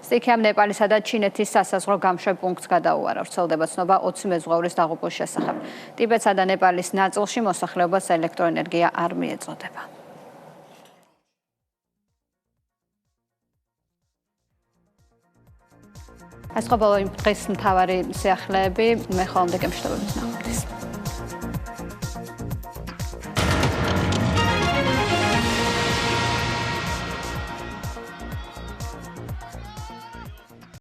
სტიქიამ ნეპალისა და ჩინეთის სასაზღვრო გამშვებ პუნქტს გადაუარა. ვრცელდება ცნობა 20 მეზღვაურის დაღუპვის შესახებ. ტიბეტსა და ნეპალის ნაწილში მოსახლეობას ელექტროენერგია არ მიეწოდება. ეს ყოველდღიურ დღის მთავარი სიახლეები, მე ხოლმე გემშვიდობებით ნახვამდის.